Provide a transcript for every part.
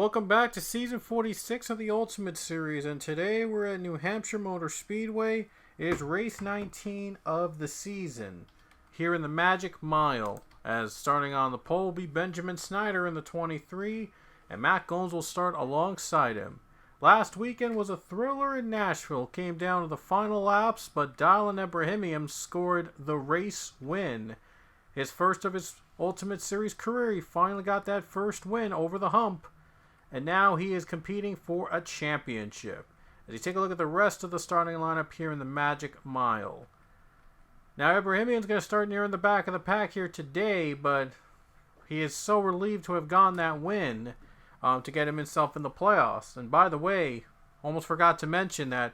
Welcome back to Season 46 of the Ultimate Series, and today we're at New Hampshire Motor Speedway. It is race 19 of the season, here in the Magic Mile, as starting on the pole will be Benjamin Snyder in the 23, and Matt Gomes will start alongside him. Last weekend was a thriller in Nashville, came down to the final laps, but Dylan Ebrahimian scored the race win. His first of his Ultimate Series career, he finally got that first win over the hump. And now he is competing for a championship. As you take a look at the rest of the starting lineup here in the Magic Mile. Now Ebrahimian's going to start near in the back of the pack here today, but he is so relieved to have gotten that win to get himself in the playoffs. And by the way, almost forgot to mention that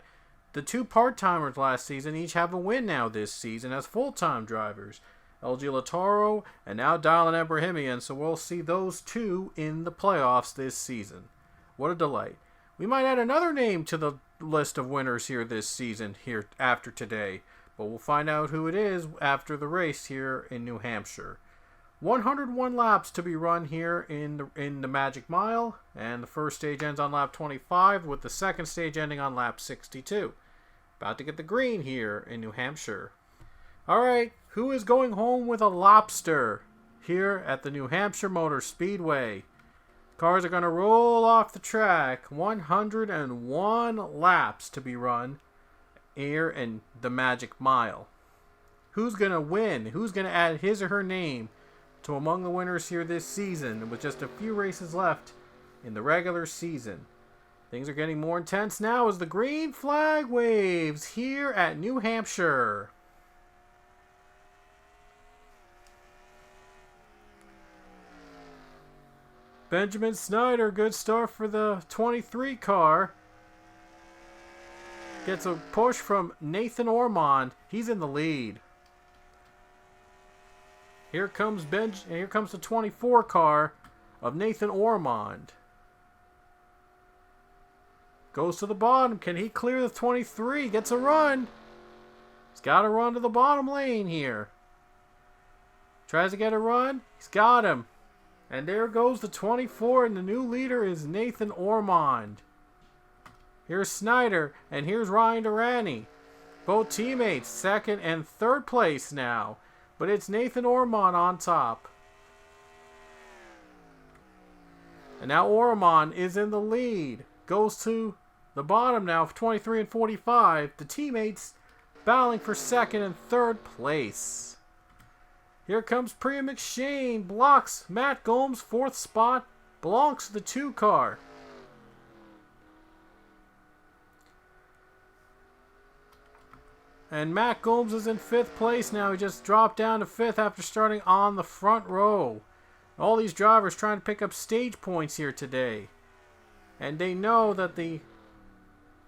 the two part-timers last season each have a win now this season as full-time drivers. LG Lataro, and now Dylan Ebrahimian, so we'll see those two in the playoffs this season. What a delight. We might add another name to the list of winners here this season, here after today, but we'll find out who it is after the race here in New Hampshire. 101 laps to be run here in the Magic Mile, and the first stage ends on lap 25, with the second stage ending on lap 62. About to get the green here in New Hampshire. Alright, who is going home with a lobster here at the New Hampshire Motor Speedway? Cars are going to roll off the track. 101 laps to be run here in the Magic Mile. Who's going to win? Who's going to add his or her name to among the winners here this season with just a few races left in the regular season? Things are getting more intense now as the green flag waves here at New Hampshire. Benjamin Snyder, good start for the 23 car. Gets a push from Nathan Ormond. He's in the lead. Here comes the 24 car of Nathan Ormond. Goes to the bottom. Can he clear the 23? Gets a run. He's got to run to the bottom lane here. Tries to get a run. He's got him. And there goes the 24, and the new leader is Nathan Ormond. Here's Snyder, and here's Ryan Durrani. Both teammates, second and third place now. But it's Nathan Ormond on top. And now Ormond is in the lead. Goes to the bottom now of 23 and 45. The teammates battling for second and third place. Here comes Priya McShane, blocks Matt Gomes' fourth spot, belongs to the 2 car. And Matt Gomes is in 5th place now. He just dropped down to 5th after starting on the front row. All these drivers trying to pick up stage points here today. And they know that the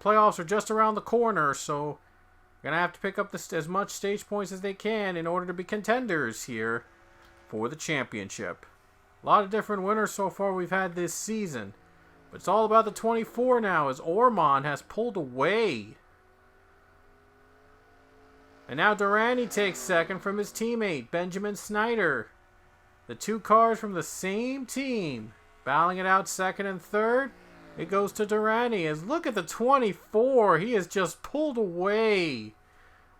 playoffs are just around the corner, so going to have to pick up as much stage points as they can in order to be contenders here for the championship. A lot of different winners so far we've had this season. But it's all about the 24 now as Ormond has pulled away. And now Durrani takes second from his teammate, Benjamin Snyder. The 2 cars from the same team battling it out second and third. It goes to Durrani as look at the 24. He has just pulled away.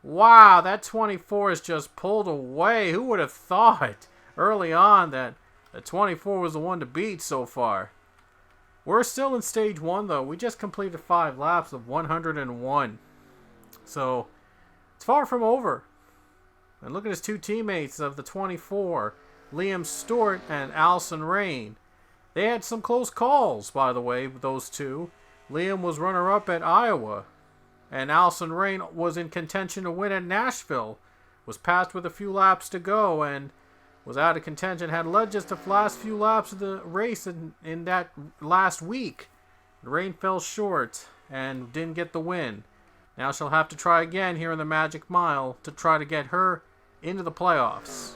Wow, that 24 has just pulled away. Who would have thought early on that the 24 was the one to beat so far? We're still in stage 1 though. We just completed 5 laps of 101. So it's far from over. And look at his 2 teammates of the 24, Liam Stewart and Allison Rain. They had some close calls, by the way, those two. Liam was runner-up at Iowa, and Allison Rain was in contention to win at Nashville. Was passed with a few laps to go, and was out of contention. Had led just the last few laps of the race in that last week. Rain fell short and didn't get the win. Now she'll have to try again here in the Magic Mile to try to get her into the playoffs.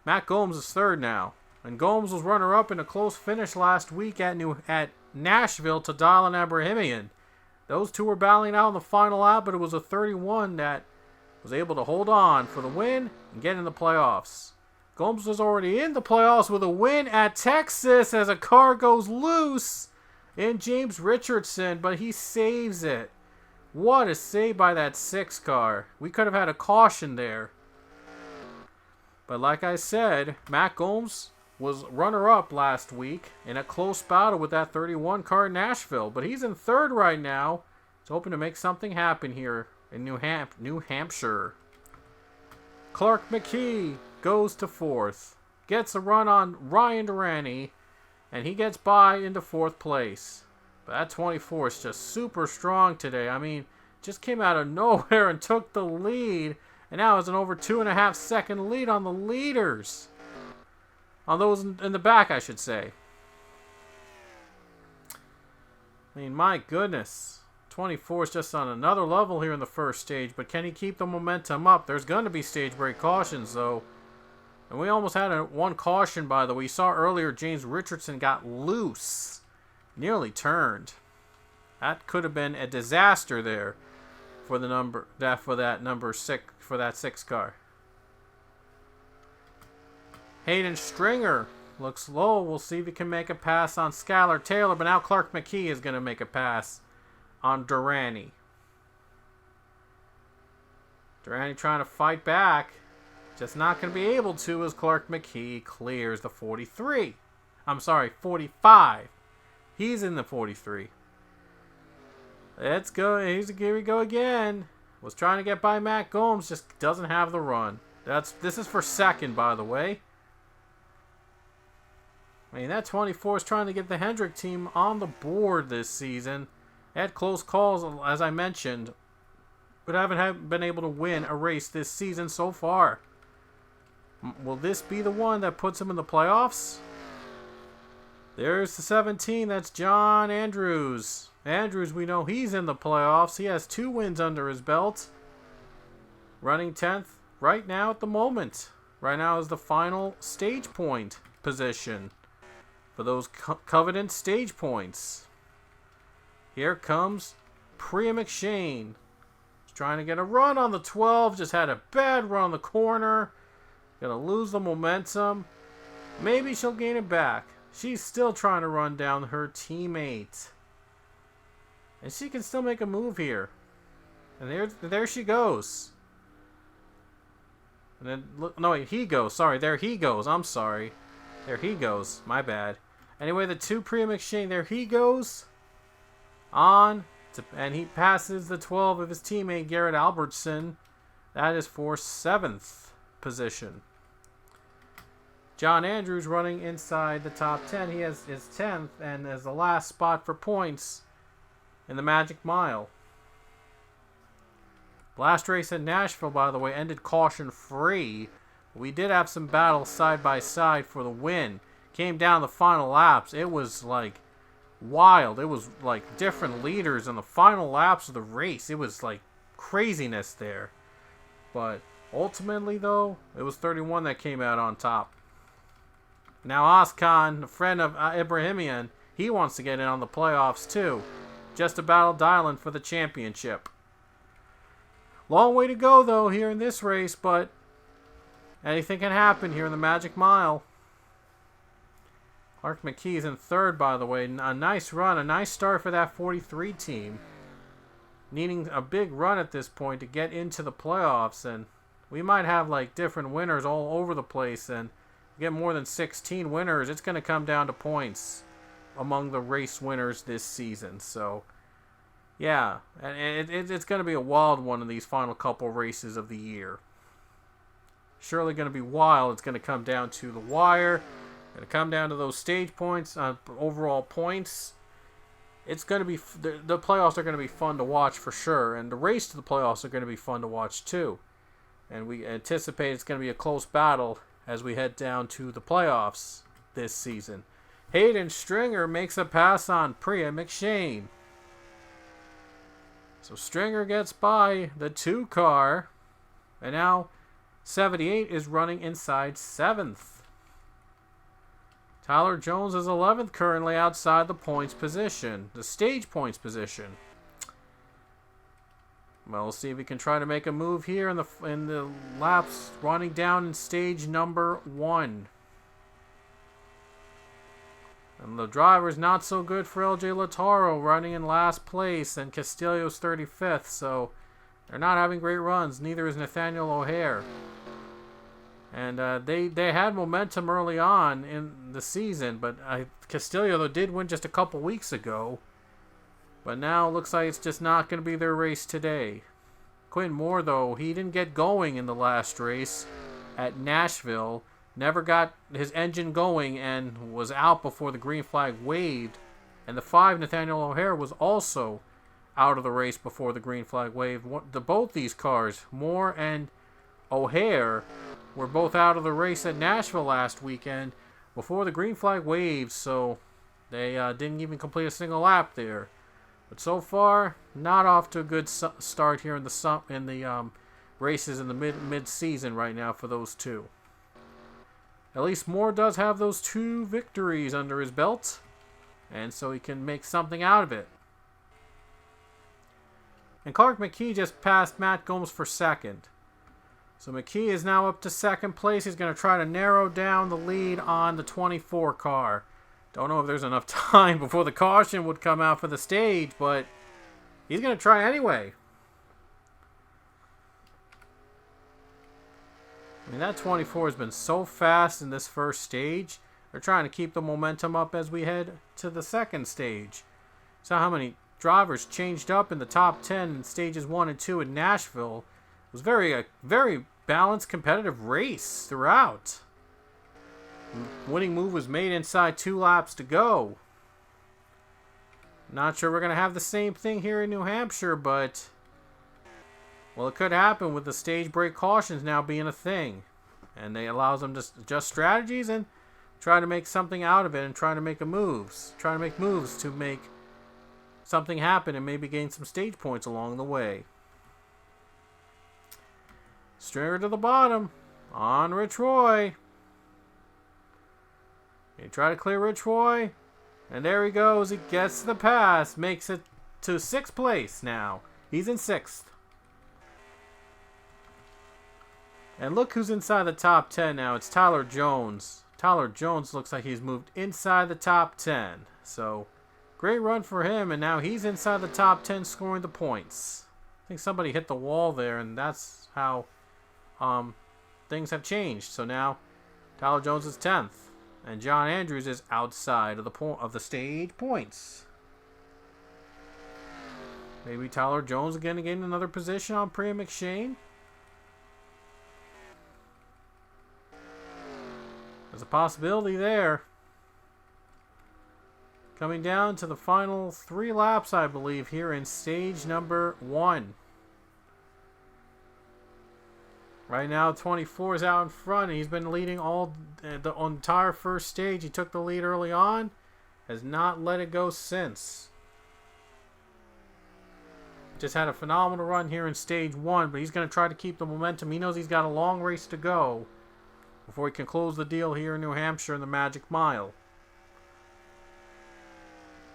Matt Gomes is third now. And Gomes was runner-up in a close finish last week at Nashville to Dylan Ebrahimian. Those two were battling out in the final lap, but it was a 31 that was able to hold on for the win and get in the playoffs. Gomes was already in the playoffs with a win at Texas as a car goes loose in James Richardson, but he saves it. What a save by that 6 car. We could have had a caution there. But like I said, Matt Gomes was runner-up last week in a close battle with that 31 car in Nashville. But he's in 3rd right now. He's hoping to make something happen here in New Hampshire. Clark McKee goes to 4th. Gets a run on Ryan Durante, and he gets by into 4th place. But that 24 is just super strong today. I mean, just came out of nowhere and took the lead. And now has an over 2.5 second lead on the leaders. On those in the back, I should say. I mean, my goodness. 24 is just on another level here in the first stage. But can he keep the momentum up? There's going to be stage break cautions, though. And we almost had one caution, by the way. You saw earlier James Richardson got loose. Nearly turned. That could have been a disaster there for the number for that 6 car. Hayden Stringer looks low. We'll see if he can make a pass on Skylar Taylor, but now Clark McKee is going to make a pass on Durante. Durante trying to fight back. Just not going to be able to as Clark McKee clears the 43. I'm sorry, 45. He's in the 43. Let's go. Here we go again. Was trying to get by Matt Gomes. Just doesn't have the run. This is for 2nd, by the way. I mean, that 24 is trying to get the Hendrick team on the board this season. They had close calls, as I mentioned, but haven't been able to win a race this season so far. Will this be the one that puts him in the playoffs? There's the 17. That's John Andrews. Andrews, we know he's in the playoffs. He has 2 wins under his belt. Running 10th right now at the moment. Right now is the final stage point position for those coveted stage points. Here comes Priya McShane. He's trying to get a run on the 12. Just had a bad run on the corner. Gonna lose the momentum. Maybe she'll gain it back. She's still trying to run down her teammate. And she can still make a move here. And there she goes. And then, look, no, wait, he goes. Sorry, there he goes. I'm sorry. There he goes. My bad. Anyway, the 2 Priya McShane, there he goes. And he passes the 12 of his teammate, Garrett Albertson. That is for 7th position. John Andrews running inside the top 10. He has his 10th and as the last spot for points in the Magic Mile. Last race at Nashville, by the way, ended caution-free. We did have some battles side by side for the win. Came down the final laps. It was like wild. It was like different leaders in the final laps of the race. It was like craziness there. But ultimately, though, it was 31 that came out on top. Now Oskan, a friend of Ibrahimian, he wants to get in on the playoffs too. Just a battle dialing for the championship. Long way to go, though, here in this race, but anything can happen here in the Magic Mile. Clark McKee's in 3rd, by the way. A nice run, a nice start for that 43 team. Needing a big run at this point to get into the playoffs, and we might have like different winners all over the place, and get more than 16 winners. It's going to come down to points among the race winners this season. So, yeah, and it's going to be a wild one in these final couple races of the year. Surely going to be wild. It's going to come down to the wire. Going to come down to those stage points, overall points. It's going to be the playoffs are going to be fun to watch for sure, and the race to the playoffs are going to be fun to watch too. And we anticipate it's going to be a close battle as we head down to the playoffs this season. Hayden Stringer makes a pass on Priya McShane. So Stringer gets by the 2 car. And now 78 is running inside 7th. Tyler Jones is 11th currently outside the points position. The stage points position. Well, we'll see if he can try to make a move here in the laps running down in stage number 1. And the driver's not so good for LJ Lataro, running in last place, and Castillo's 35th, so they're not having great runs. Neither is Nathaniel O'Hare. And they had momentum early on in the season, but Castillo, though, did win just a couple weeks ago. But now it looks like it's just not going to be their race today. Quinn Moore, though, he didn't get going in the last race at Nashville. Never got his engine going and was out before the green flag waved. And the 5, Nathaniel O'Hare, was also out of the race before the green flag waved. Both these cars, Moore and O'Hare, were both out of the race at Nashville last weekend before the green flag waved, so they didn't even complete a single lap there. But so far, not off to a good start here in the races in the mid-season right now for those two. At least Moore does have those 2 victories under his belt, and so he can make something out of it. And Clark McKee just passed Matt Gomes for second. So McKee is now up to second place. He's going to try to narrow down the lead on the 24 car. Don't know if there's enough time before the caution would come out for the stage, but he's going to try anyway. I mean, that 24 has been so fast in this first stage. They're trying to keep the momentum up as we head to the second stage. So how many drivers changed up in the top 10 in stages 1 and 2 in Nashville. It was a very balanced, competitive race throughout. Winning move was made inside 2 laps to go. Not sure we're going to have the same thing here in New Hampshire, but well, it could happen with the stage break cautions now being a thing. And they allows them to adjust strategies and try to make something out of it and try to make moves to make something happen and maybe gain some stage points along the way. Stringer to the bottom on Rich Roy. He try to clear Rich Roy, and there he goes. He gets the pass, makes it to 6th place now. He's in 6th. And look who's inside the top 10 now. It's Tyler Jones. Tyler Jones looks like he's moved inside the top 10. So, great run for him, and now he's inside the top 10 scoring the points. I think somebody hit the wall there, and that's how things have changed. So now Tyler Jones is 10th. And John Andrews is outside of the stage points. Maybe Tyler Jones again to gain another position on Priya McShane. There's a possibility there. Coming down to the final 3 laps, I believe, here in stage number 1. Right now, 24 is out in front. He's been leading the entire first stage. He took the lead early on. Has not let it go since. Just had a phenomenal run here in stage 1, but he's going to try to keep the momentum. He knows he's got a long race to go before he can close the deal here in New Hampshire in the Magic Mile.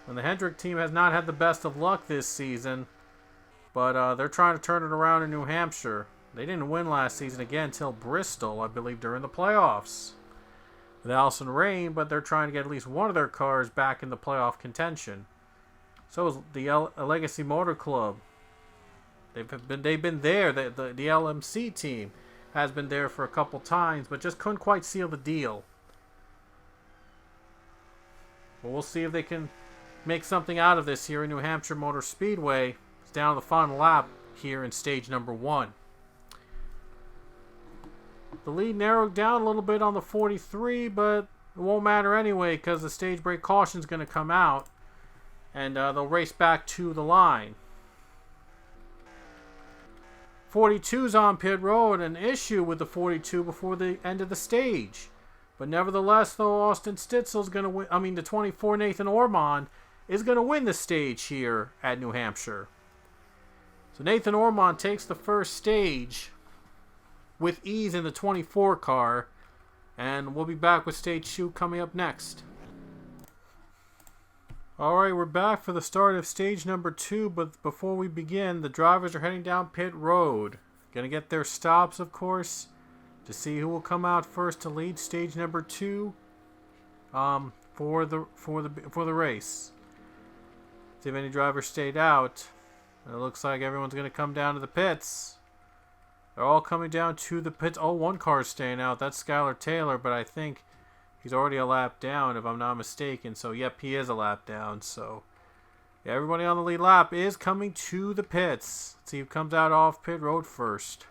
And the Hendrick team has not had the best of luck this season, but they're trying to turn it around in New Hampshire. They didn't win last season again until Bristol, I believe, during the playoffs with Allison Rain, but they're trying to get at least one of their cars back in the playoff contention. So is the Legacy Motor Club. They've been there. The LMC team has been there for a couple times, but just couldn't quite seal the deal. But we'll see if they can make something out of this here in New Hampshire Motor Speedway. It's down to the final lap here in stage number 1. The lead narrowed down a little bit on the 43, but it won't matter anyway because the stage break caution is going to come out and they'll race back to the line. 42's on pit road, an issue with the 42 before the end of the stage. But nevertheless, though, Austin Stitzel's going to win. The 24 Nathan Ormond is going to win the stage here at New Hampshire. So Nathan Ormond takes the first stage with ease in the 24 car, and we'll be back with stage 2 coming up next. Alright, we're back for the start of stage number 2, but before we begin, the drivers are heading down pit road. Gonna get their stops, of course, to see who will come out first to lead stage number 2 for the race. See if any drivers stayed out. It looks like everyone's gonna come down to the pits. They're all coming down to the pits. Oh, one car's staying out. That's Skylar Taylor, but I think he's already a lap down, if I'm not mistaken. So, yep, he is a lap down. So, yeah, everybody on the lead lap is coming to the pits. Let's see who comes out off pit road first.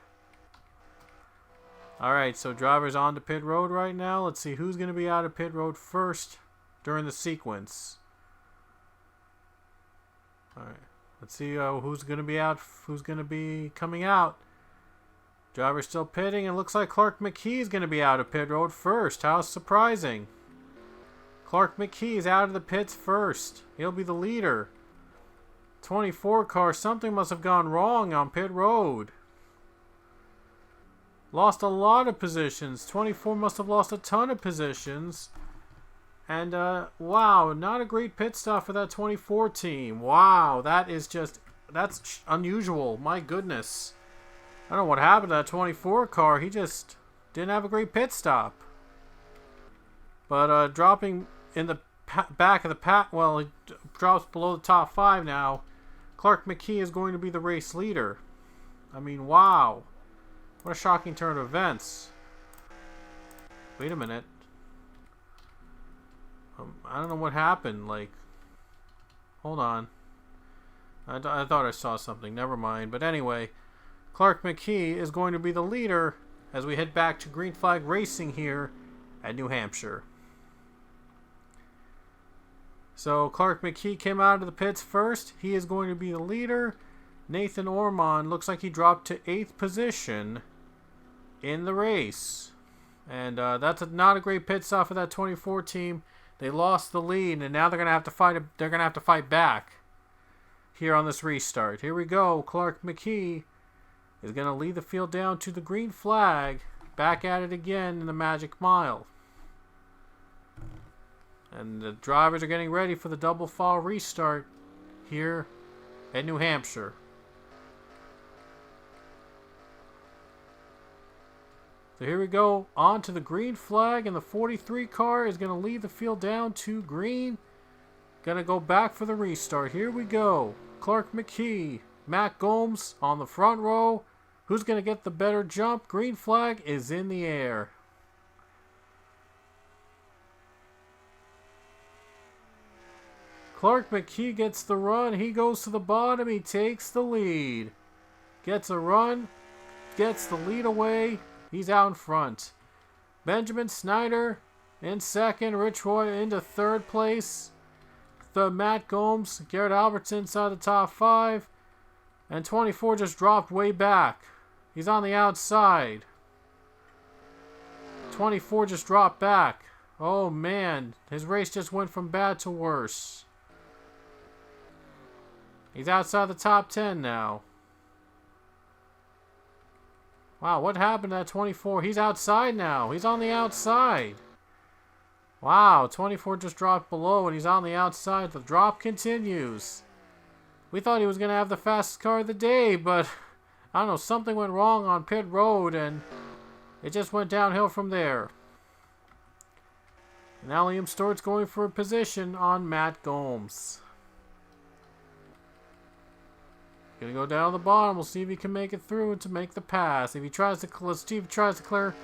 Alright, so drivers on to pit road right now. Let's see who's going to be out of pit road first during the sequence. Alright, let's see who's going to be out, who's going to be coming out. Driver's still pitting, and looks like Clark McKee is going to be out of pit road first. How surprising. Clark McKee is out of the pits first. He'll be the leader. 24 car, something must have gone wrong on pit road. Lost a lot of positions. 24 must have lost a ton of positions. And, wow, not a great pit stop for that 24 team. Wow, that's unusual. My goodness. I don't know what happened to that 24 car. He just didn't have a great pit stop. But dropping in the back of the pack, well, he drops below the top 5 now. Clark McKee is going to be the race leader. I mean, wow. What a shocking turn of events. Wait a minute. I don't know what happened. Like, hold on. I thought I saw something. Never mind. But anyway, Clark McKee is going to be the leader as we head back to Green Flag Racing here at New Hampshire. So Clark McKee came out of the pits first. He is going to be the leader. Nathan Ormond looks like he dropped to 8th position in the race. And that's not a great pit stop for that 24 team. They lost the lead, and now they're gonna have to fight. They're gonna have to fight back here on this restart. Here we go. Clark McKee is going to lead the field down to the green flag. Back at it again in the Magic Mile. And the drivers are getting ready for the double fall restart here at New Hampshire. So here we go. On to the green flag, and the 43 car is going to lead the field down to green. Going to go back for the restart. Here we go. Clark McKee, Matt Gomes on the front row. Who's going to get the better jump? Green flag is in the air. Clark McKee gets the run. He goes to the bottom. He takes the lead. Gets a run. Gets the lead away. He's out in front. Benjamin Snyder in second. Rich Roy into third place. Matt Gomes, Garrett Albertson inside the top 5. And 24 just dropped way back. He's on the outside. 24 just dropped back. Oh man, his race just went from bad to worse. He's outside the top 10 now. Wow, what happened to that 24? He's outside now. He's on the outside. Wow, 24 just dropped below and he's on the outside. The drop continues. We thought he was going to have the fastest car of the day, but I don't know, something went wrong on pit road and it just went downhill from there. Now Liam Stewart's going for a position on Matt Gomes. Gonna go down to the bottom. We'll see if he can make it through and to make the pass. If he tries to, Steve tries to clear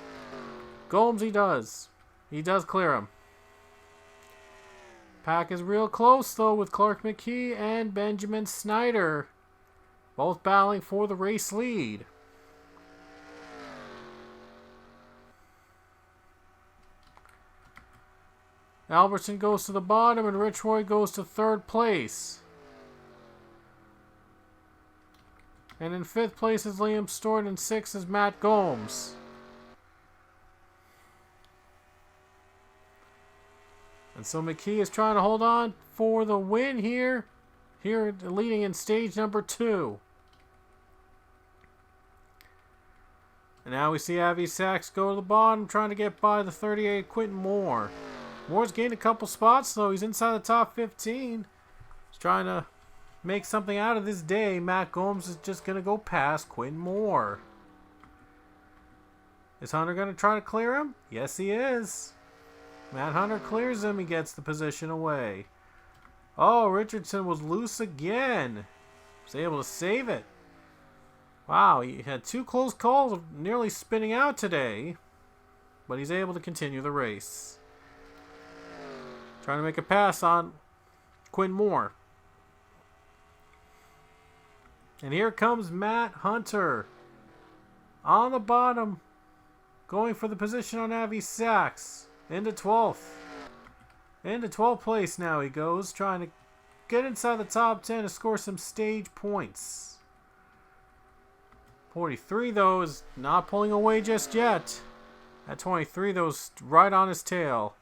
Gomes, he does. He does clear him. Pack is real close though with Clark McKee and Benjamin Snyder, both battling for the race lead. Albertson goes to the bottom and Rich Roy goes to 3rd place. And in 5th place is Liam Stewart, and 6th is Matt Gomes. And so McKee is trying to hold on for the win here leading in stage number 2. And now we see Avi Sachs go to the bottom, trying to get by the 38 Quentin Moore. Moore's gained a couple spots, though. He's inside the top 15. He's trying to make something out of this day. Matt Gomes is just going to go past Quinn Moore. Is Hunter going to try to clear him? Yes, he is. Matt Hunter clears him. He gets the position away. Oh, Richardson was loose again. Was able to save it. Wow, he had 2 close calls of nearly spinning out today. But he's able to continue the race. Trying to make a pass on Quinn Moore. And here comes Matt Hunter. On the bottom. Going for the position on Avi Sachs. Into 12th. Into 12th place now he goes. Trying to get inside the top 10 to score some stage points. 43 though is not pulling away just yet. At 23 though is right on his tail.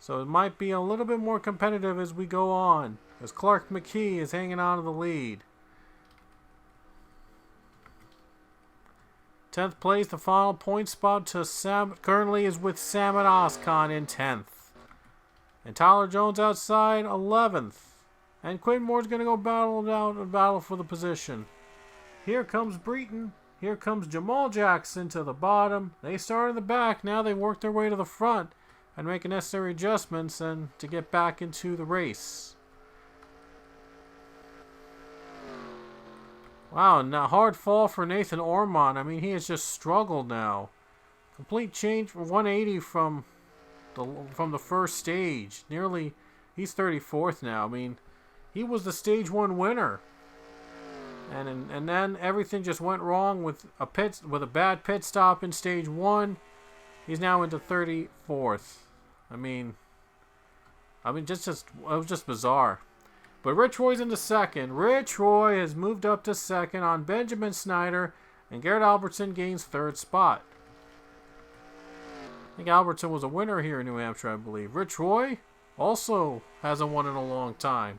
So it might be a little bit more competitive as we go on. As Clark McKee is hanging on to the lead. 10th place, the final point spot to currently is with Sam and Oscon in 10th. And Tyler Jones outside 11th. And Quinn Moore's going to go battle for the position. Here comes Breton. Here comes Jamal Jackson to the bottom. They start in the back. Now they work their way to the front and make necessary adjustments and to get back into the race. Wow, and a hard fall for Nathan Ormond. I mean, he has just struggled now. Complete change from 180 from the first stage. Nearly, he's 34th now. I mean, he was the stage 1 winner. And then everything just went wrong with a bad pit stop in stage 1. He's now into 34th. I mean, it was just bizarre. But Rich Roy's into second. Rich Roy has moved up to second on Benjamin Snyder, and Garrett Albertson gains 3rd spot. I think Albertson was a winner here in New Hampshire, I believe. Rich Roy also hasn't won in a long time.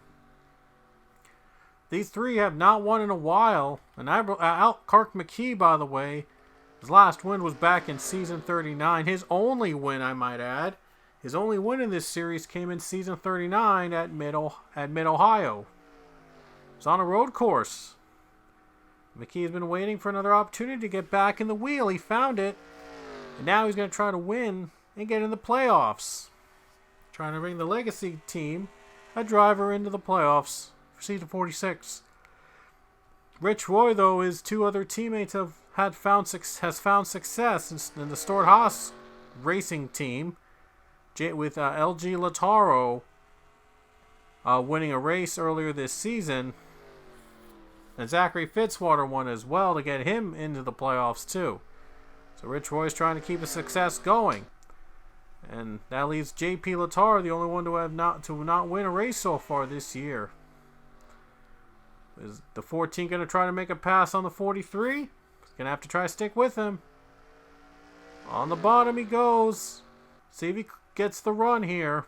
These 3 have not won in a while. And Clark McKee, by the way, his last win was back in season 39. His only win, I might add. His only win in this series came in season 39 at Mid-Ohio. It's on a road course. McKee has been waiting for another opportunity to get back in the wheel. He found it. And now he's going to try to win and get in the playoffs. Trying to bring the Legacy team a driver into the playoffs for season 46. Rich Roy, though, his 2 other teammates has found success in the Stewart Haas racing team. With LG Lataro winning a race earlier this season. And Zachary Fitzwater won as well to get him into the playoffs too. So Rich Roy's trying to keep the success going. And that leaves JP Lataro, the only one to not win a race so far this year. Is the 14 going to try to make a pass on the 43? He's going to have to try to stick with him. On the bottom he goes. See if he gets the run here.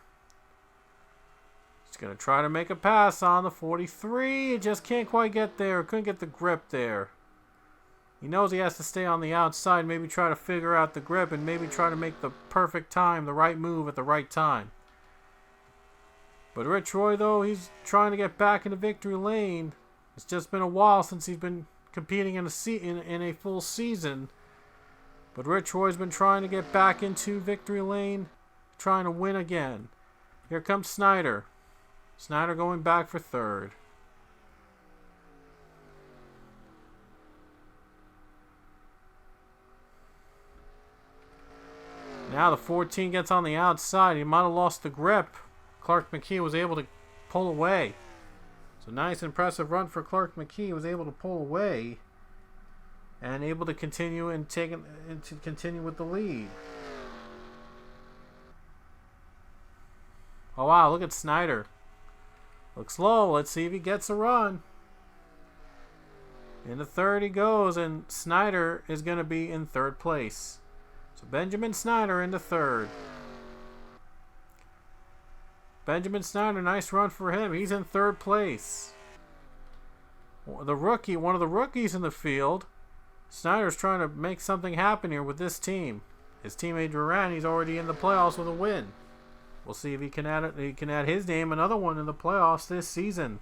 He's going to try to make a pass on the 43. He just can't quite get there. Couldn't get the grip there. He knows he has to stay on the outside, maybe try to figure out the grip and maybe try to make the perfect time, the right move at the right time. But Rich Roy, though, he's trying to get back into victory lane. It's just been a while since he's been competing in a full season. But Rich Roy's been trying to get back into victory lane, trying to win again. Here comes Snyder. Snyder going back for 3rd. Now the 14 gets on the outside. He might have lost the grip. Clark McKee was able to pull away. So nice, impressive run for Clark McKee. He was able to pull away and able to continue continue with the lead. Oh wow, look at Snyder. Looks low. Let's see if he gets a run. Into 3rd he goes, and Snyder is going to be in 3rd place. So Benjamin Snyder into 3rd. Benjamin Snyder, nice run for him. He's in 3rd place. The rookie, one of the rookies in the field. Snyder's trying to make something happen here with this team. His teammate Duran, he's already in the playoffs with a win. We'll see if he can add it. He can add his name, another one in the playoffs this season.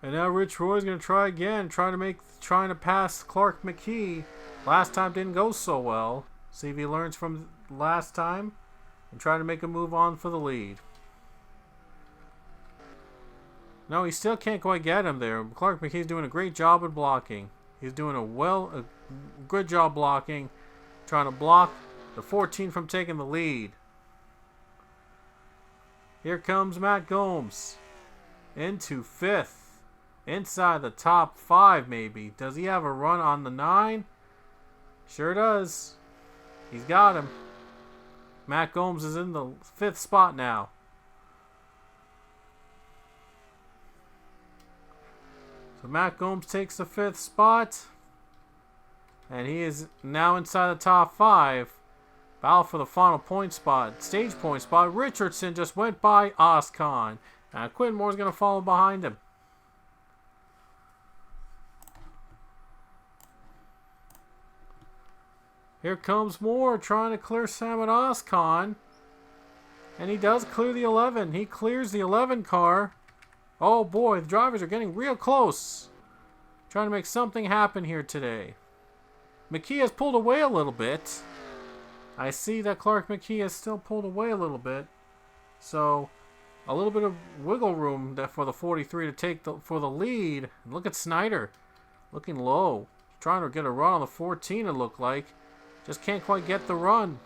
And now Rich Roy's going to try again, trying to pass Clark McKee. Last time didn't go so well. See if he learns from last time and try to make a move on for the lead. No, he still can't quite get him there. Clark McKee's doing a great job at blocking. He's doing a good job blocking, trying to block the 14 from taking the lead. Here comes Matt Gomes into 5th. Inside the top 5, maybe. Does he have a run on the 9? Sure does. He's got him. Matt Gomes is in the 5th spot now. So Matt Gomes takes the 5th spot. And he is now inside the top 5. Battle for the final point spot. Stage point spot. Richardson just went by Oscon. Now Quinn Moore's going to follow behind him. Here comes Moore trying to clear Sam at Oscon. And he does clear the 11. He clears the 11 car. Oh boy, the drivers are getting real close. Trying to make something happen here today. McKee has pulled away a little bit. I see that Clark McKee has still pulled away a little bit. So, a little bit of wiggle room for the 43 to take for the lead. And look at Snyder. Looking low. Trying to get a run on the 14, it looked like. Just can't quite get the run.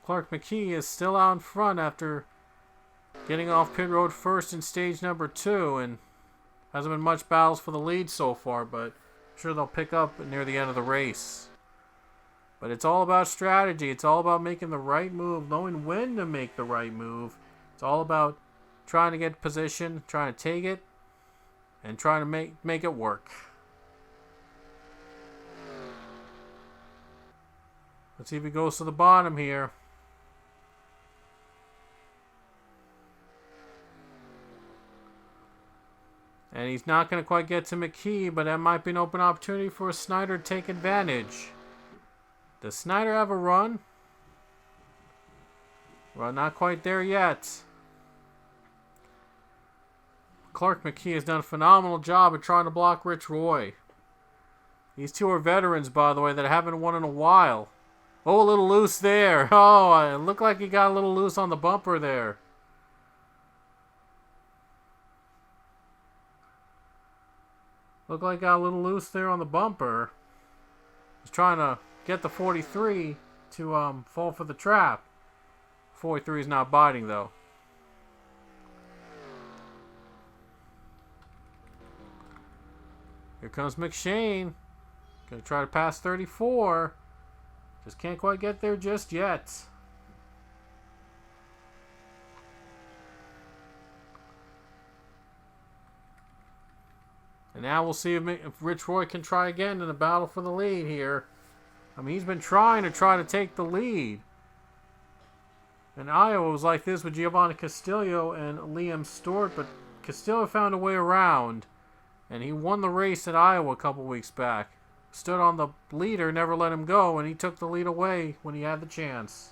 Clark McKee is still out in front after getting off pit road first in stage number 2. And hasn't been much battles for the lead so far, but I'm sure they'll pick up near the end of the race. But it's all about strategy. It's all about making the right move, knowing when to make the right move. It's all about trying to get position, trying to take it, and trying to make it work. Let's see if he goes to the bottom here. And he's not going to quite get to McKee, but that might be an open opportunity for Snyder to take advantage. Does Snyder have a run? Well, not quite there yet. Clark McKee has done a phenomenal job of trying to block Rich Roy. These two are veterans, by the way, that haven't won in a while. Oh, a little loose there. Oh, it looked like he got a little loose on the bumper there. Looked like he got a little loose there on the bumper. He's trying to get the 43 to fall for the trap. 43 is not biting, though. Here comes McShane. Gonna try to pass 34. Just can't quite get there just yet. And now we'll see if Rich Roy can try again in the battle for the lead here. I mean, he's been trying to take the lead. And Iowa was like this with Giovanni Castillo and Liam Stewart, but Castillo found a way around. And he won the race at Iowa a couple weeks back. Stood on the leader, never let him go, and he took the lead away when he had the chance.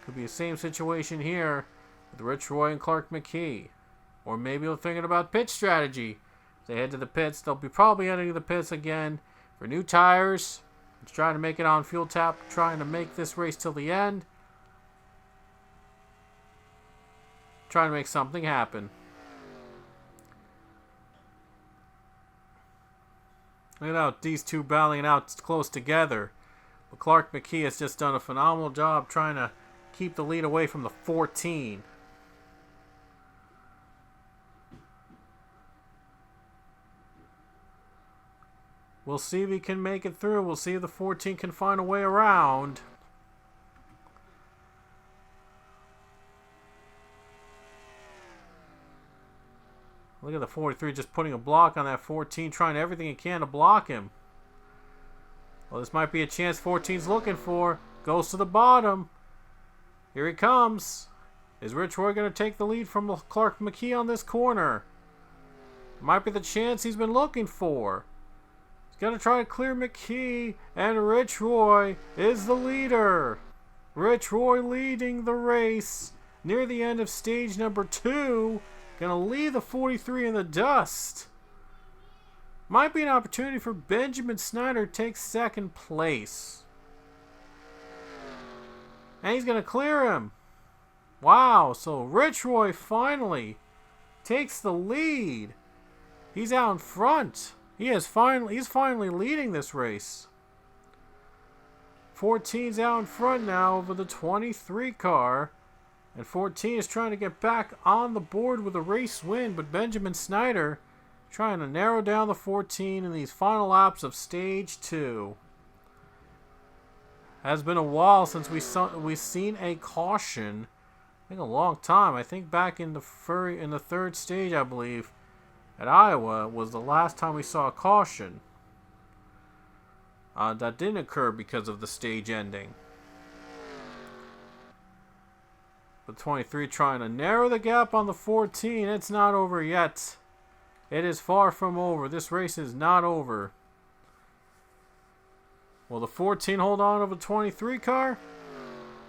Could be the same situation here with Rich Roy and Clark McKee. Or maybe they're thinking about pit strategy. If they head to the pits, they'll be probably heading to the pits again for new tires. Just trying to make it on fuel tap, trying to make this race till the end. Trying to make something happen. Look at how these two battling it out close together. But Clark McKee has just done a phenomenal job trying to keep the lead away from the 14. We'll see if he can make it through. We'll see if the 14 can find a way around. Look at the 43 just putting a block on that 14, trying everything he can to block him. Well, this might be a chance 14's looking for. Goes to the bottom. Here he comes. Is Rich Roy going to take the lead from Clark McKee on this corner? Might be the chance he's been looking for. He's going to try to clear McKee, and Rich Roy is the leader. Rich Roy leading the race near the end of stage number 2. Going to leave the 43 in the dust. Might be an opportunity for Benjamin Snyder to take second place. And he's going to clear him. Wow, so Rich Roy finally takes the lead. He's out in front. He's finally leading this race. 14's out in front now over the 23 car. And 14 is trying to get back on the board with a race win, but Benjamin Snyder trying to narrow down the 14 in these final laps of stage 2. Has been a while since we've seen a caution. I think a long time. I think back in the third stage, I believe, at Iowa was the last time we saw a caution. That didn't occur because of the stage ending. The 23 trying to narrow the gap on the 14. It's not over yet. It is far from over. This race is not over. Will the 14 hold on over the 23 car?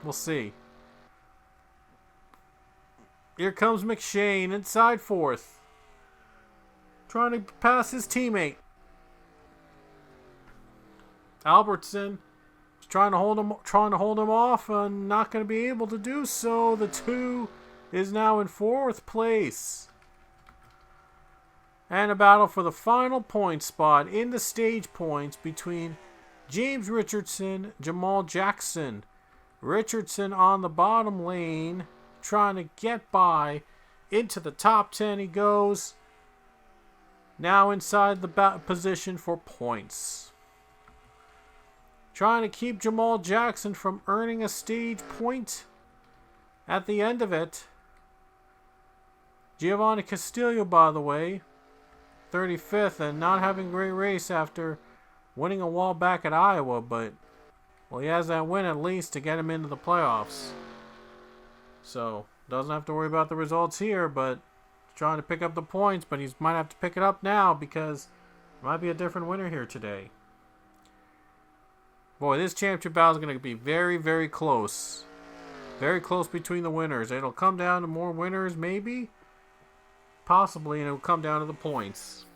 We'll see. Here comes McShane inside 4th. Trying to pass his teammate. Albertson is trying to hold him off and not going to be able to do so. The 2 is now in 4th place. And a battle for the final point spot in the stage points between James Richardson, Jamal Jackson. Richardson on the bottom lane, trying to get by into the top 10 he goes. Now inside the position for points. Trying to keep Jamal Jackson from earning a stage point at the end of it. Giovanni Castillo, by the way, 35th and not having a great race after winning a while back at Iowa, but well, he has that win at least to get him into the playoffs. So, doesn't have to worry about the results here, but trying to pick up the points, but he might have to pick it up now because there might be a different winner here today. Boy, this championship battle is going to be very, very close. Very close between the winners. It'll come down to more winners, maybe. Possibly, and it'll come down to the points.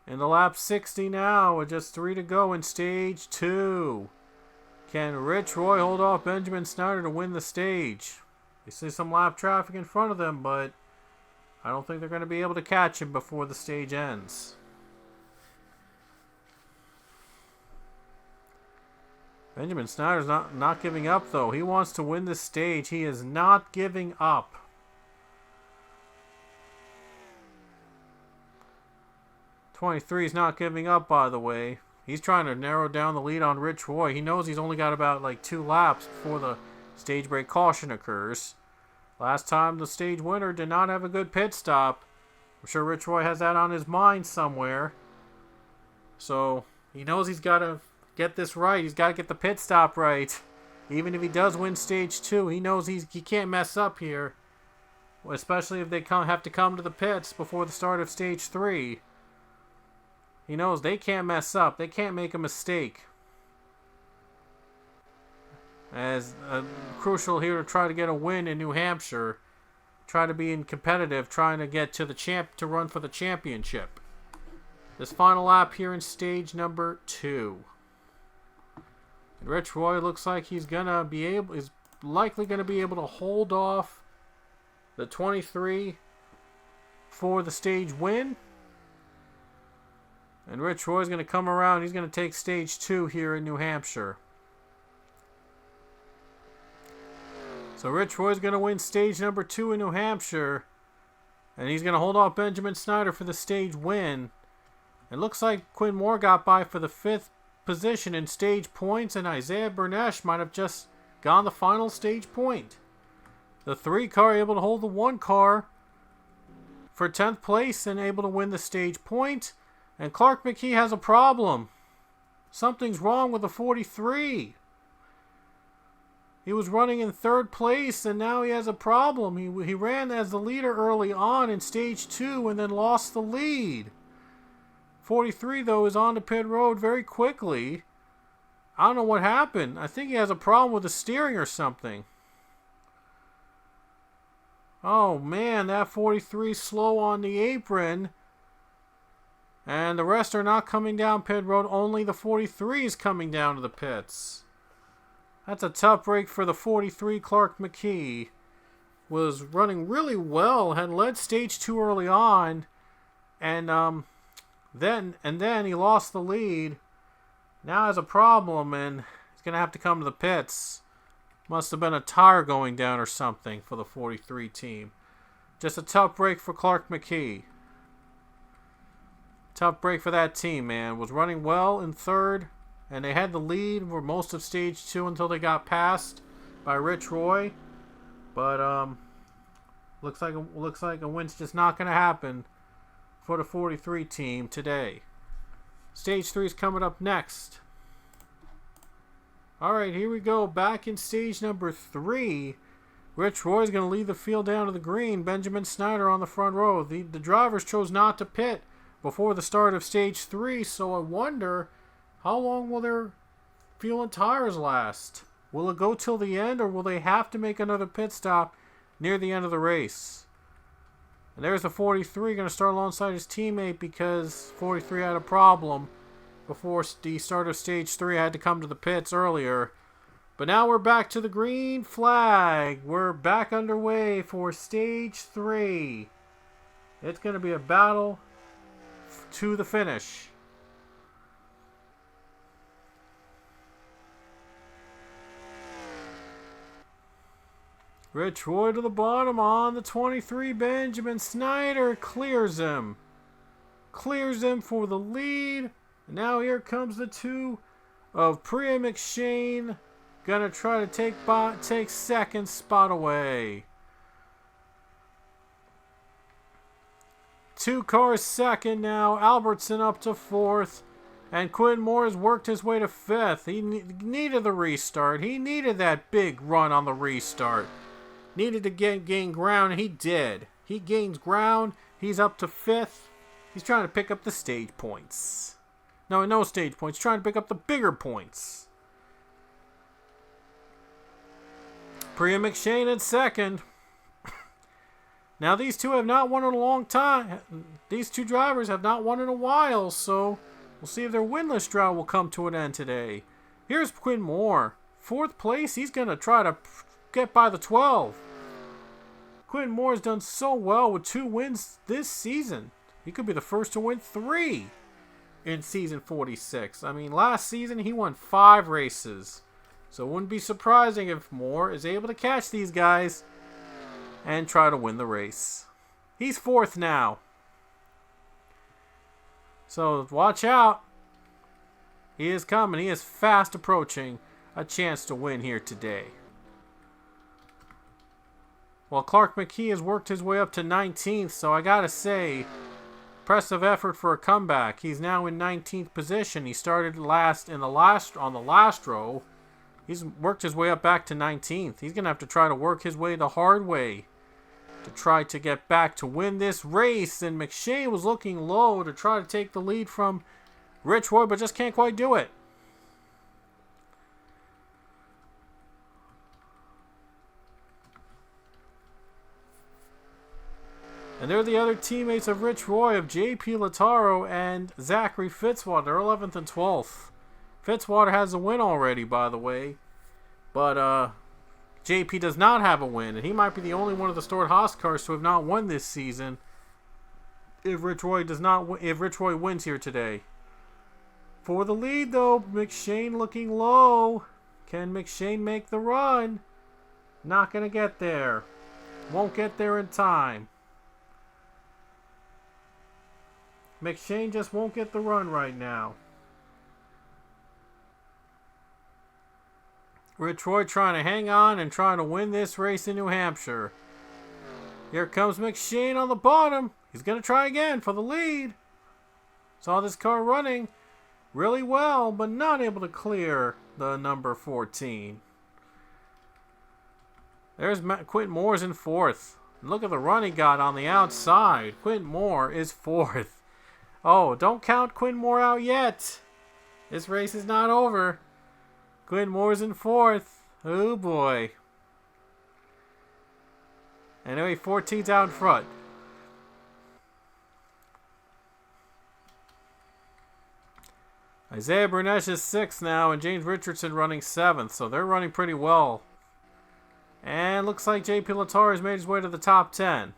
In the lap 60 now, with just 3 to go in stage 2. Can Rich Roy hold off Benjamin Snyder to win the stage? You see some lap traffic in front of them, but I don't think they're going to be able to catch him before the stage ends. Benjamin Snyder's not giving up, though. He wants to win this stage. He is not giving up. .23 not giving up, by the way. He's trying to narrow down the lead on Rich Roy. He knows he's only got about 2 laps before the stage break caution occurs. Last time the stage winner did not have a good pit stop. I'm sure Rich Roy has that on his mind somewhere. So he knows he's got to get this right. He's got to get the pit stop right. Even if he does win stage 2, he knows he can't mess up here. Especially if they have to come to the pits before the start of stage 3. He knows they can't mess up. They can't make a mistake. As crucial here to try to get a win in New Hampshire. Try to be competitive, trying to get to to run for the championship. This final lap here in stage number 2. And Rich Roy looks like is likely gonna be able to hold off the 23 for the stage win. And Rich Roy's going to come around. He's going to take stage 2 here in New Hampshire. So Rich Roy's going to win stage number 2 in New Hampshire. And he's going to hold off Benjamin Snyder for the stage win. It looks like Quinn Moore got by for the 5th position in stage points. And Isaiah Bernesh might have just gone the final stage point. The 3 car able to hold the 1 car for 10th place and able to win the stage point. And Clark McKee has a problem. Something's wrong with the 43. He was running in third place, and now he has a problem. He ran as the leader early on in stage 2 and then lost the lead. 43, though, is on the pit road very quickly. I don't know what happened. I think he has a problem with the steering or something. Oh, man, that 43 slow on the apron. And the rest are not coming down pit road. Only the 43 is coming down to the pits. That's a tough break for the 43. Clark McKee was running really well. Had led stage 2 early on. And then he lost the lead. Now has a problem and he's going to have to come to the pits. Must have been a tire going down or something for the 43 team. Just a tough break for Clark McKee. Tough break for that team, man. Was running well in third, and they had the lead for most of stage 2 until they got passed by Rich Roy. But looks like a win's just not going to happen for the 43 team today. Stage 3 is coming up next. Alright, here we go. Back in stage number 3. Rich Roy is going to lead the field down to the green. Benjamin Snyder on the front row. The drivers chose not to pit before the start of stage 3, so I wonder how long will their fuel and tires last? Will it go till the end, or will they have to make another pit stop near the end of the race? And there's the 43 going to start alongside his teammate because 43 had a problem before the start of stage 3. I had to come to the pits earlier. But now we're back to the green flag. We're back underway for stage 3. It's going to be a battle to the finish. Rich Roy to the bottom on the 23. Benjamin Snyder clears him. Clears him for the lead. And now here comes the 2 of Priya McShane. Gonna try to take second spot away. 2 cars second now. Albertson up to 4th. And Quinn Moore has worked his way to 5th. He needed the restart. He needed that big run on the restart. Needed to gain ground, and he did. He gains ground. He's up to 5th. He's trying to pick up the stage points. No stage points. Trying to pick up the bigger points. Priya McShane in second. Now, these two have not won in a long time. These two drivers have not won in a while, so we'll see if their winless drought will come to an end today. Here's Quinn Moore. 4th place. He's going to try to get by the 12. Quinn Moore's done so well with 2 wins this season. He could be the first to win 3 in season 46. I mean, last season he won 5 races. So it wouldn't be surprising if Moore is able to catch these guys and try to win the race. He's 4th now. So watch out. He is coming. He is fast approaching a chance to win here today. Well, Clark McKee has worked his way up to 19th, so I gotta say, impressive effort for a comeback. He's now in 19th position. He started last on the last row. He's worked his way up back to 19th. He's gonna have to try to work his way the hard way to try to get back to win this race. And McShane was looking low to try to take the lead from Rich Roy, but just can't quite do it. And they're the other teammates of Rich Roy, of J.P. Lataro and Zachary Fitzwater. They're 11th and 12th. Fitzwater has a win already, by the way. But J.P. does not have a win. And he might be the only one of the Stored Haas cars to have not won this season if Rich Roy wins here today. For the lead, though, McShane looking low. Can McShane make the run? Not going to get there. Won't get there in time. McShane just won't get the run right now. Rich Roy trying to hang on and trying to win this race in New Hampshire. Here comes McShane on the bottom. He's going to try again for the lead. Saw this car running really well, but not able to clear the number 14. There's Quentin Moore's in fourth. Look at the run he got on the outside. Quentin Moore is fourth. Oh, don't count Quentin Moore out yet. This race is not over. Quentin Moore's in fourth. Oh boy. Anyway, 14's out in front. Isaiah Brunesh is 6th now, and James Richardson running 7th, so they're running pretty well. And looks like JP Latar has made his way to the top 10.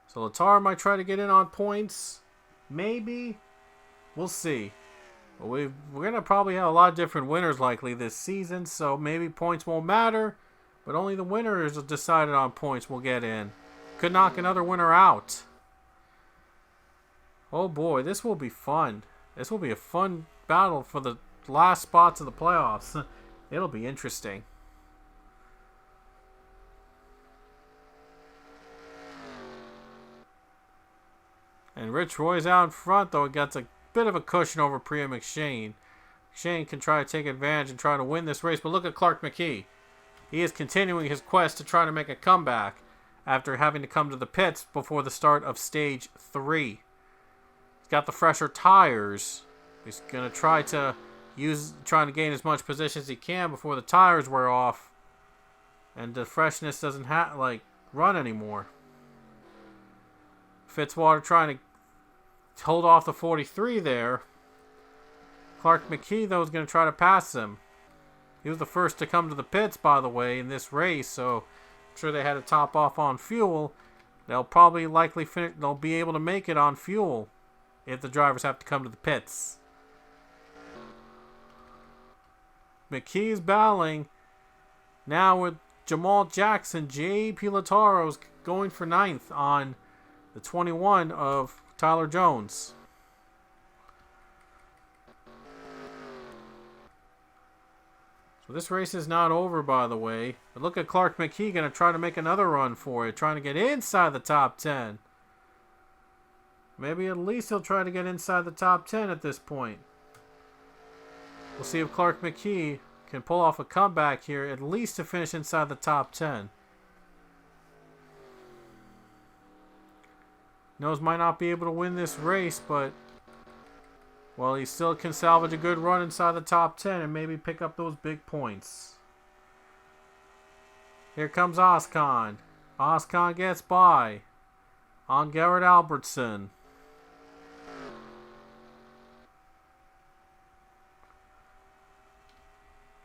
So Latar might try to get in on points. Maybe. We'll see. But we're going to probably have a lot of different winners likely this season, so maybe points won't matter. But only the winners decided on points will get in. Could knock another winner out. Oh boy, this will be fun. This will be a fun battle for the last spots of the playoffs. It'll be interesting. And Rich Roy's out in front, though. It gets a bit of a cushion over Priya McShane. McShane can try to take advantage and try to win this race, but look at Clark McKee. He is continuing his quest to try to make a comeback after having to come to the pits before the start of stage 3. He's got the fresher tires. He's going to try to trying to gain as much position as he can before the tires wear off and the freshness doesn't run anymore. Fitzwater trying to hold off the 43 there. Clark McKee, though, is going to try to pass him. He was the first to come to the pits, by the way, in this race, so I'm sure they had to top off on fuel. They'll be able to make it on fuel if the drivers have to come to the pits. McKee's battling now with Jamal Jackson. J.P. Lataro's going for 9th on the 21 of Tyler Jones. So this race is not over, by the way. But look at Clark McKee going to try to make another run for it, trying to get inside the top 10. Maybe at least he'll try to get inside the top 10 at this point. We'll see if Clark McKee can pull off a comeback here, at least to finish inside the top 10. Knows might not be able to win this race, but well, he still can salvage a good run inside the top 10 and maybe pick up those big points. Here comes Oscon. Oscon gets by on Garrett Albertson.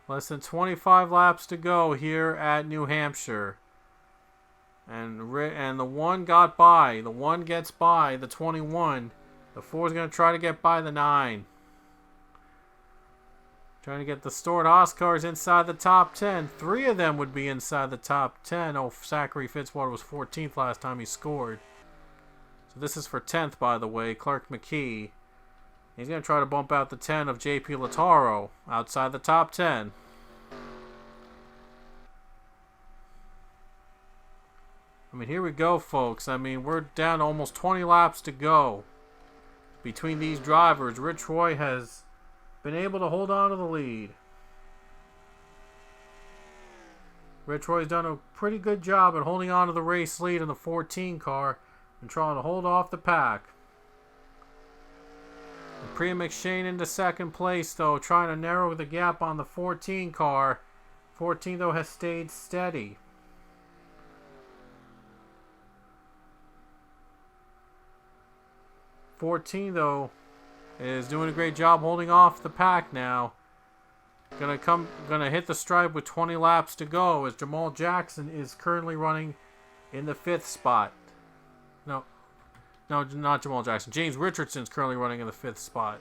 Less than 25 laps to go here at New Hampshire. And the one got by. The one gets by the 21. The 4 is going to try to get by the 9. Trying to get the stored Oscars inside the top 10. 3 of them would be inside the top 10. Oh, Zachary Fitzwater was 14th last time he scored. So this is for 10th, by the way. Clark McKee. He's going to try to bump out the 10 of JP Lataro outside the top 10. I mean, here we go, folks. I mean, we're down to almost 20 laps to go between these drivers. Rich Roy has been able to hold on to the lead. Rich Roy's done a pretty good job at holding on to the race lead in the 14 car and trying to hold off the pack. And Priya McShane into second place, though, trying to narrow the gap on the 14 car. 14, though, has stayed steady. Though, is doing a great job holding off the pack now. Gonna hit the stripe with 20 laps to go as Jamal Jackson is currently running in the 5th spot. No, not Jamal Jackson. James Richardson's currently running in the 5th spot.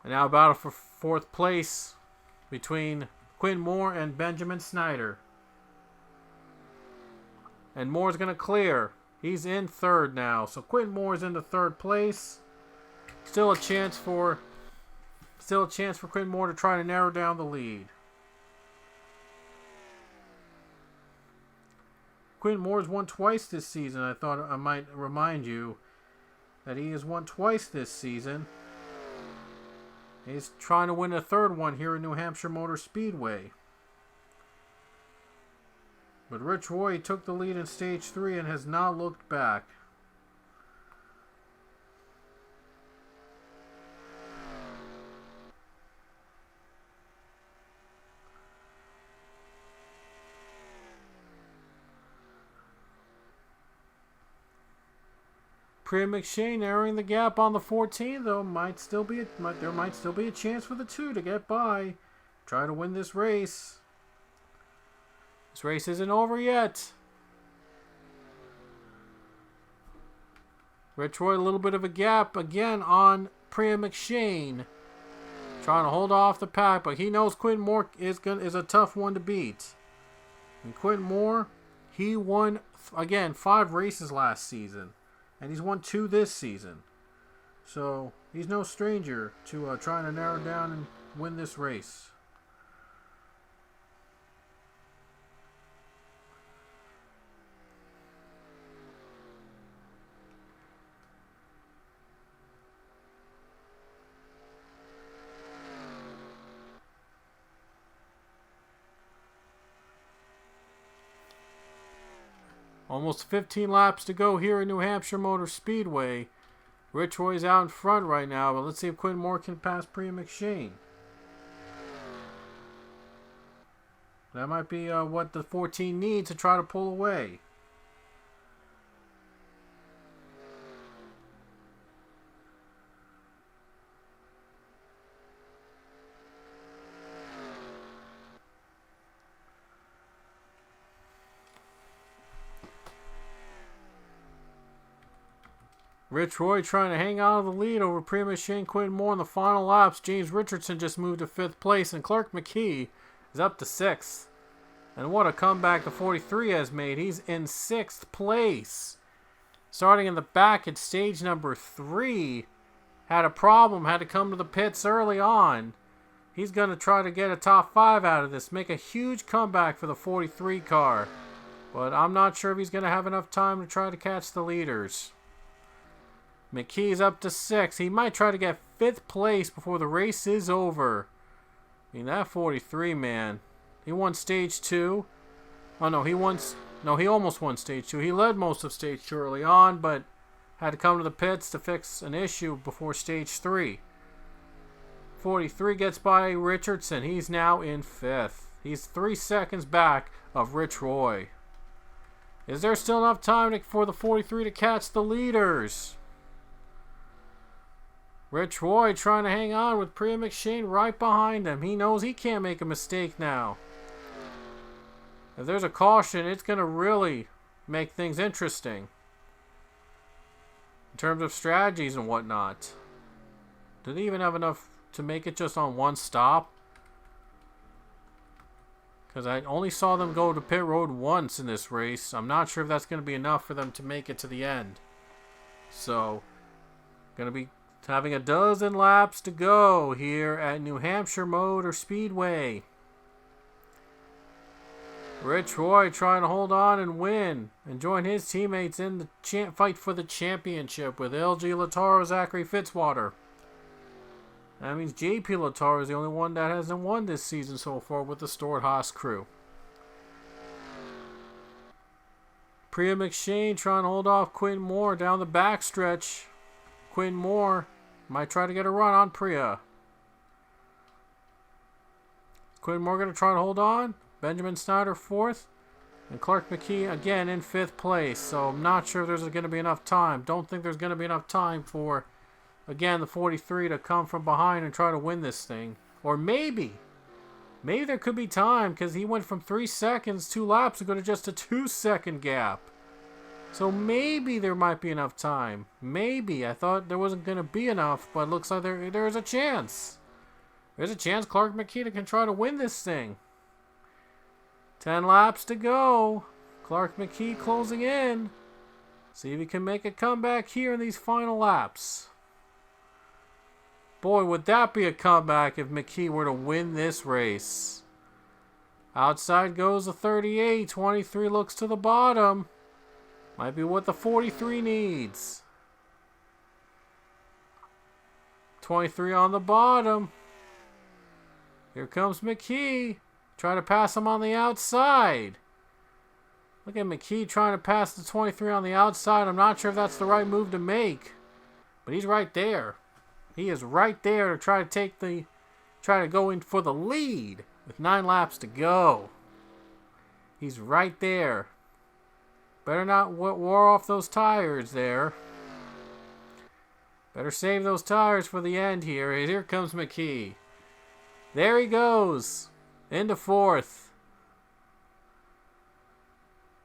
And now a battle for 4th place between Quinn Moore and Benjamin Snyder. And Moore's gonna clear. He's in 3rd now. So Quentin Moore's into 3rd place. Still a chance for Quentin Moore to try to narrow down the lead. Quinn Moore's won twice this season. I thought I might remind you that he has won twice this season. He's trying to win a third one here in New Hampshire Motor Speedway. But Rich Roy took the lead in Stage 3 and has not looked back. Priya McShane narrowing the gap on the 14, though there might still be a chance for the 2 to get by. Try to win this race. This race isn't over yet. Rich Roy, a little bit of a gap again on Priya McShane. Trying to hold off the pack, but he knows Quinn Moore is a tough one to beat. And Quinn Moore, he won, again, 5 races last season. And he's won 2 this season. So he's no stranger to trying to narrow down and win this race. Almost 15 laps to go here in New Hampshire Motor Speedway. Rich Roy's out in front right now, but let's see if Quinn Moore can pass Priya McShane. That might be what the 14 needs to try to pull away. Rich Roy trying to hang on to the lead over Priya McShane, Quinn Moore in the final laps. James Richardson just moved to 5th place, and Clark McKee is up to 6th. And what a comeback the 43 has made. He's in 6th place. Starting in the back at stage number 3. Had a problem, had to come to the pits early on. He's going to try to get a top 5 out of this. Make a huge comeback for the 43 car. But I'm not sure if he's going to have enough time to try to catch the leaders. McKee's up to 6th. He might try to get 5th place before the race is over. I mean, that 43, man. He won stage 2. Oh, no, he almost won stage 2. He led most of stage 2 early on, but had to come to the pits to fix an issue before stage 3. 43 gets by Richardson. He's now in 5th. He's 3 seconds back of Rich Roy. Is there still enough time for the 43 to catch the leaders? Rich Roy trying to hang on with Priya McShane right behind him. He knows he can't make a mistake now. If there's a caution, it's going to really make things interesting. In terms of strategies and whatnot. Did he even have enough to make it just on one stop? Because I only saw them go to pit road once in this race. I'm not sure if that's going to be enough for them to make it to the end. So, going to be having a dozen laps to go here at New Hampshire Motor Speedway. Rich Roy trying to hold on and win and join his teammates in the fight for the championship with LG Lataro, Zachary Fitzwater. That means JP Lataro is the only one that hasn't won this season so far with the Stewart-Haas crew. Priya McShane trying to hold off Quinn Moore down the backstretch. Quinn Moore might try to get a run on Priya. Quinn Moore going to try to hold on. Benjamin Snyder 4th. And Clark McKee again in 5th place. So I'm not sure if there's going to be enough time. Don't think there's going to be enough time for, again, the 43 to come from behind and try to win this thing. Or maybe there could be time because he went from 3 seconds 2 laps ago to just a 2-second gap. So maybe there might be enough time. Maybe. I thought there wasn't going to be enough, but it looks like there's a chance. There's a chance Clark McKee can try to win this thing. 10 laps to go. Clark McKee closing in. See if he can make a comeback here in these final laps. Boy, would that be a comeback if McKee were to win this race. Outside goes the 38. 23 looks to the bottom. Might be what the 43 needs. 23 on the bottom. Here comes McKee. Trying to pass him on the outside. Look at McKee trying to pass the 23 on the outside. I'm not sure if that's the right move to make. But he's right there. He is right there to try to go in for the lead with 9 laps to go. He's right there. Better not wear off those tires there. Better save those tires for the end here. Here comes McKee. There he goes. Into 4th.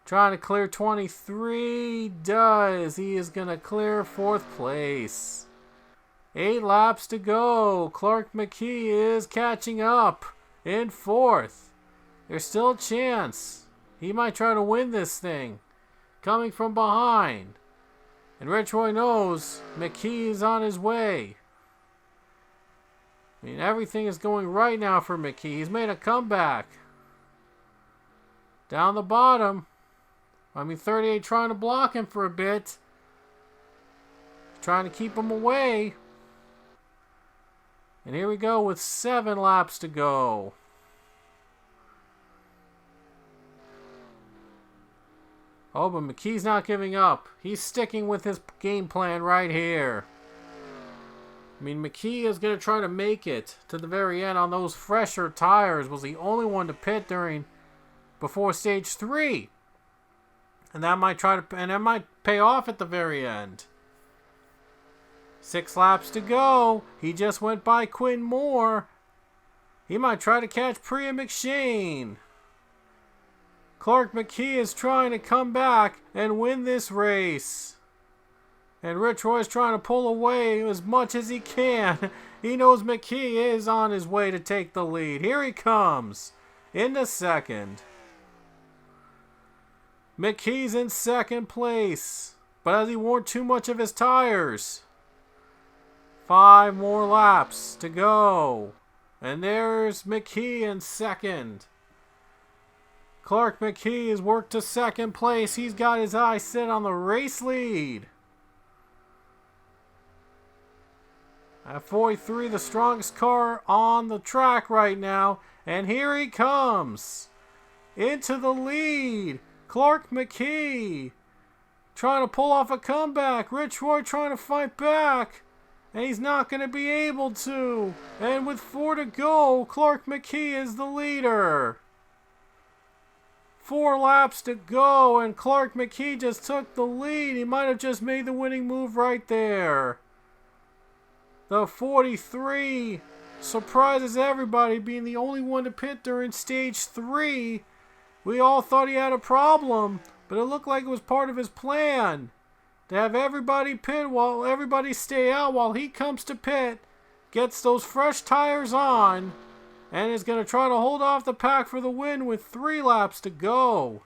Trying to clear 23. Does. He is going to clear 4th place. 8 laps to go. Clark McKee is catching up in 4th. There's still a chance. He might try to win this thing. Coming from behind. And Rich Roy knows McKee is on his way. I mean, everything is going right now for McKee. He's made a comeback. Down the bottom. 38 trying to block him for a bit. Trying to keep him away. And here we go with 7 laps to go. Oh, but McKee's not giving up. He's sticking with his game plan right here. I mean, McKee is going to try to make it to the very end on those fresher tires. Was the only one to pit before stage 3. And that might pay off at the very end. 6 laps to go. He just went by Quinn Moore. He might try to catch Priya McShane. Clark McKee is trying to come back and win this race. And Rich Roy's trying to pull away as much as he can. He knows McKee is on his way to take the lead. Here he comes. Into 2nd. McKee's in 2nd place. But has he worn too much of his tires? 5 more laps to go. And there's McKee in 2nd. Clark McKee has worked to 2nd place. He's got his eyes set on the race lead. At 43, the strongest car on the track right now. And here he comes. Into the lead. Clark McKee. Trying to pull off a comeback. Rich Roy trying to fight back. And he's not going to be able to. And with 4 to go, Clark McKee is the leader. 4 laps to go, and Clark McKee just took the lead. He might have just made the winning move right there. The 43 surprises everybody, being the only one to pit during stage 3. We all thought he had a problem, but it looked like it was part of his plan. To have everybody pit while everybody stay out while he comes to pit, gets those fresh tires on, and is going to try to hold off the pack for the win with 3 laps to go.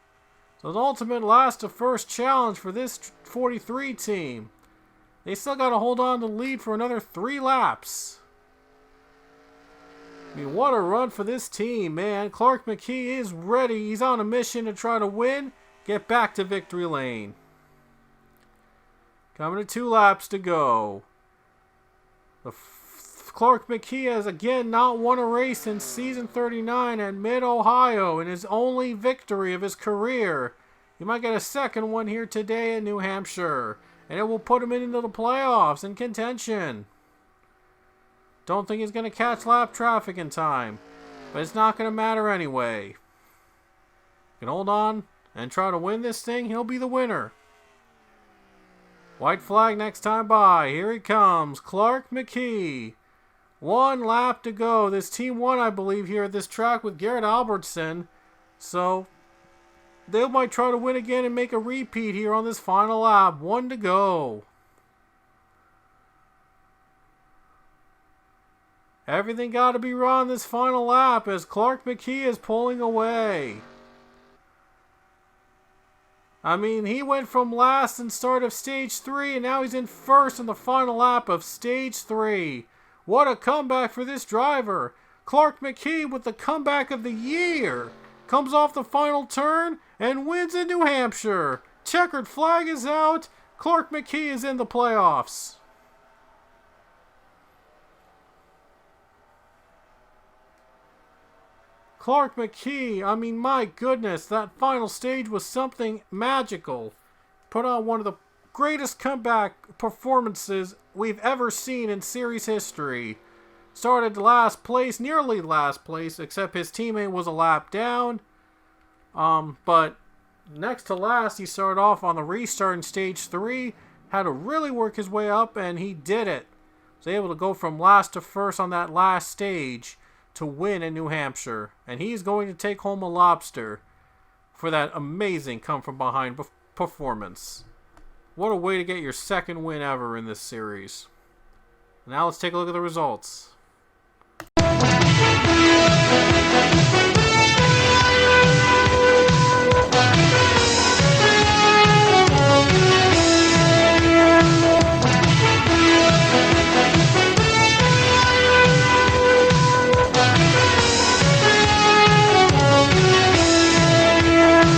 So an ultimate last to first challenge for this 43 team. They still got to hold on to the lead for another 3 laps. I mean, what a run for this team, man. Clark McKee is ready. He's on a mission to try to win, get back to victory lane. Coming to 2 laps to go. Clark McKee has again not won a race since season 39 at Mid-Ohio in his only victory of his career. He might get a second one here today in New Hampshire, and it will put him into the playoffs in contention. Don't think he's going to catch lap traffic in time, but it's not going to matter anyway. Can hold on and try to win this thing, he'll be the winner. White flag next time by. Here he comes, Clark McKee. 1 lap to go. This team won, I believe, here at this track with Garrett Albertson. So they might try to win again and make a repeat here on this final lap. 1 to go. Everything got to be right on this final lap as Clark McKee is pulling away. I mean, he went from last in start of stage 3, and now he's in first in the final lap of stage 3. What a comeback for this driver. Clark McKee with the comeback of the year. comes off the final turn and wins in New Hampshire. Checkered flag is out. Clark McKee is in the playoffs. Clark McKee, I mean, my goodness, that final stage was something magical. Put on one of the greatest comeback performances we've ever seen in series history. Started last place, nearly last place, except his teammate was a lap down. But next to last, he started off on the restart in stage 3. Had to really work his way up, and he did it. Was able to go from last to first on that last stage to win in New Hampshire. And he's going to take home a lobster for that amazing come-from-behind performance. What a way to get your second win ever in this series. Now let's take a look at the results.